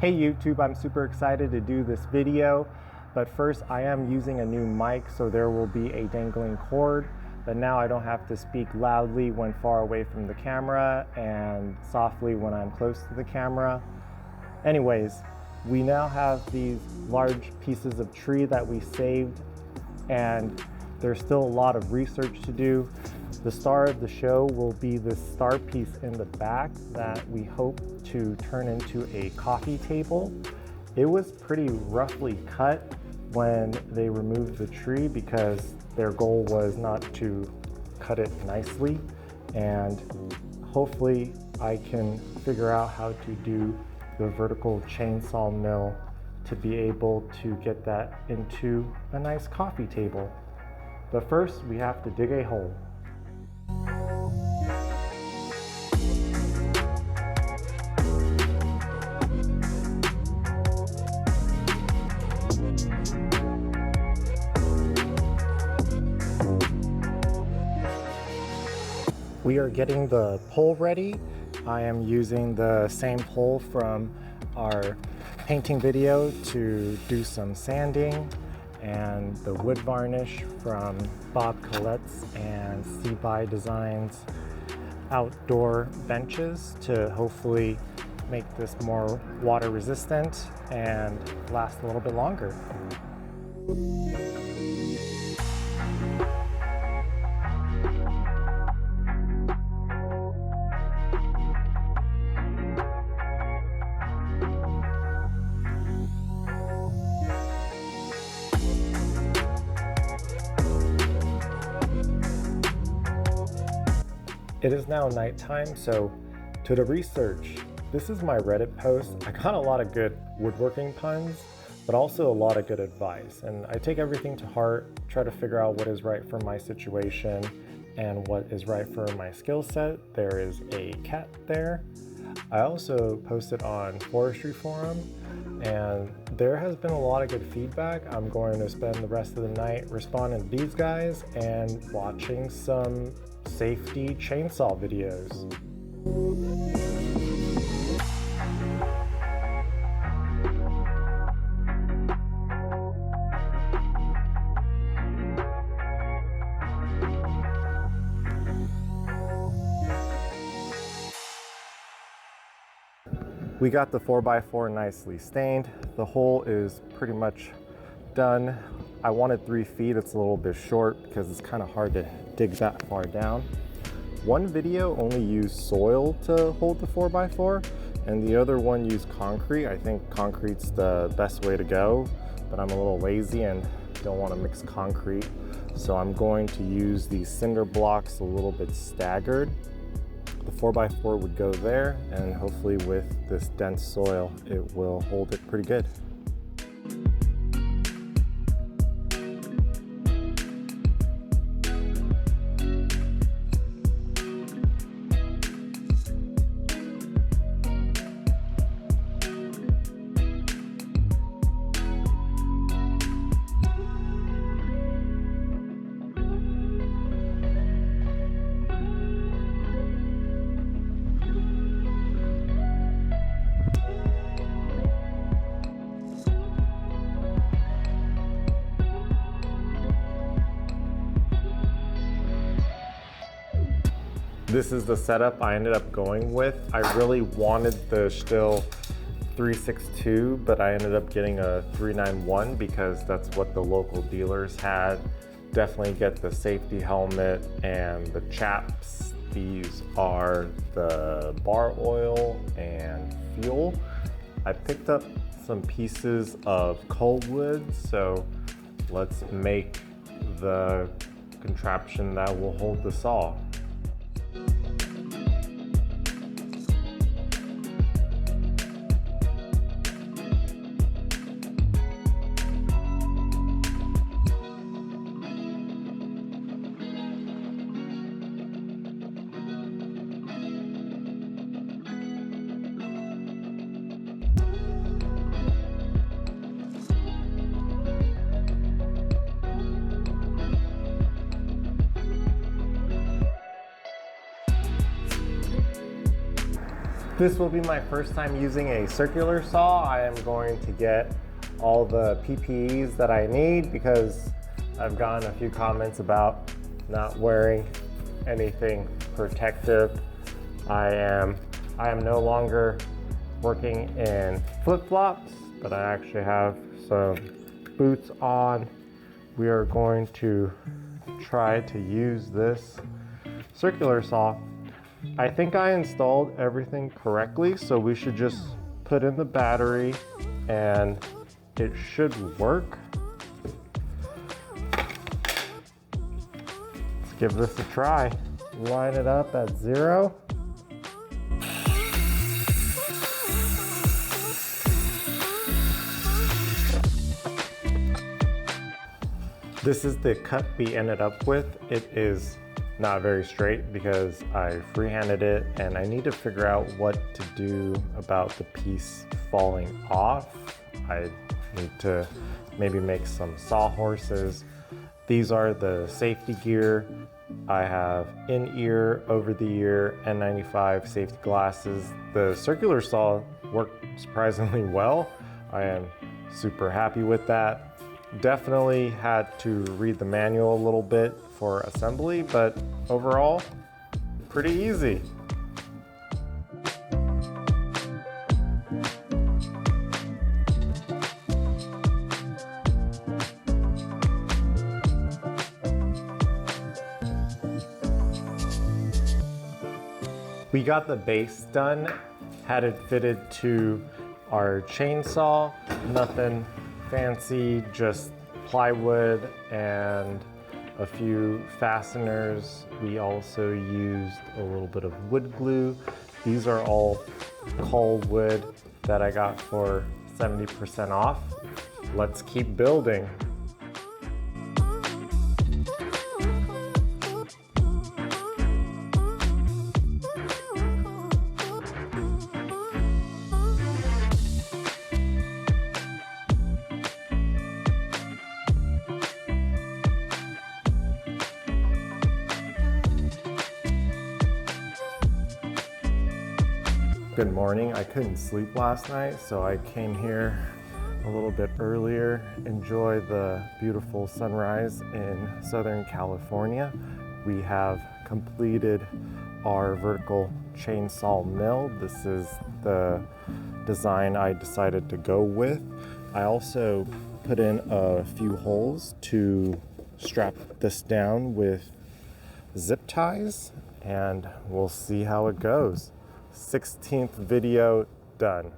Hey YouTube, I'm super excited to do this video, but first I am using a new mic, so there will be a dangling cord, but now I don't have to speak loudly when far away from the camera and softly when I'm close to the camera. Anyways, we now have these large pieces of tree that we saved, and there's still a lot of research to do. The star of the show will be the star piece in the back that we hope to turn into a coffee table. It was pretty roughly cut when they removed the tree because their goal was not to cut it nicely, and hopefully I can figure out how to do the vertical chainsaw mill to be able to get that into a nice coffee table. But first we have to dig a hole. We are getting the pole ready. I am using the same pole from our painting video to do some sanding, and the wood varnish from Bob Collette's and C-By Designs outdoor benches to hopefully make this more water resistant and last a little bit longer. It is now nighttime, so to the research, this is my Reddit post. I got a lot of good woodworking puns, but also a lot of good advice. And I take everything to heart, try to figure out what is right for my situation and what is right for my skill set. There is a cat there. I also posted on Forestry Forum, and there has been a lot of good feedback. I'm going to spend the rest of the night responding to these guys and watching some safety chainsaw videos. We got the 4x4 nicely stained. The hole is pretty much done. I wanted 3 feet. It's a little bit short because it's kind of hard to dig that far down. One video only used soil to hold the 4x4, and the other one used concrete. I think concrete's the best way to go, but I'm a little lazy and don't want to mix concrete. So I'm going to use these cinder blocks a little bit staggered. The 4x4 would go there, and hopefully with this dense soil, it will hold it pretty good. This is the setup I ended up going with. I really wanted the Cheel 362, but I ended up getting a 391 because that's what the local dealers had. Definitely get the safety helmet and the chaps. These are the bar oil and fuel. I picked up some pieces of cold wood, so let's make the contraption that will hold the saw. This will be my first time using a circular saw. I am going to get all the PPEs that I need because I've gotten a few comments about not wearing anything protective. I am no longer working in flip-flops, but I actually have some boots on. We are going to try to use this circular saw. I think I installed everything correctly, so we should just put in the battery and it should work. Let's give this a try. Line it up at 0. This is the cut we ended up with. It is not very straight because I freehanded it, and I need to figure out what to do about the piece falling off. I need to maybe make some sawhorses. These are the safety gear. I have in-ear, over-the-ear, N95 safety glasses. The circular saw worked surprisingly well. I am super happy with that. Definitely had to read the manual a little bit for assembly, but overall, pretty easy. We got the base done, had it fitted to our chainsaw, nothing fancy, just plywood and a few fasteners. We also used a little bit of wood glue. These are all cull wood that I got for 70% off. Let's keep building. Good morning. I couldn't sleep last night, so I came here a little bit earlier, enjoy the beautiful sunrise in Southern California. We have completed our vertical chainsaw mill. This is the design I decided to go with. I also put in a few holes to strap this down with zip ties, and we'll see how it goes. 16th video done.